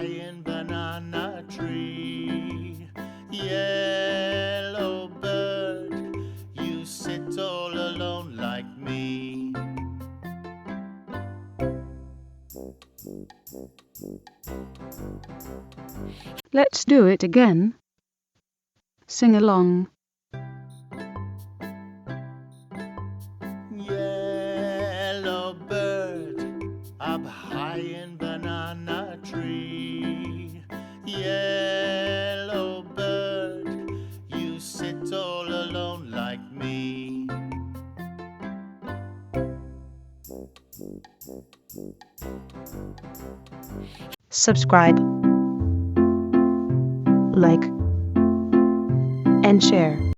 high in banana tree. Yellow bird, you sit all alone like me. Let's do it again. Sing along. Yellow bird, up high in banana tree. Yellow bird, you sit all alone like me. Subscribe, like, and share.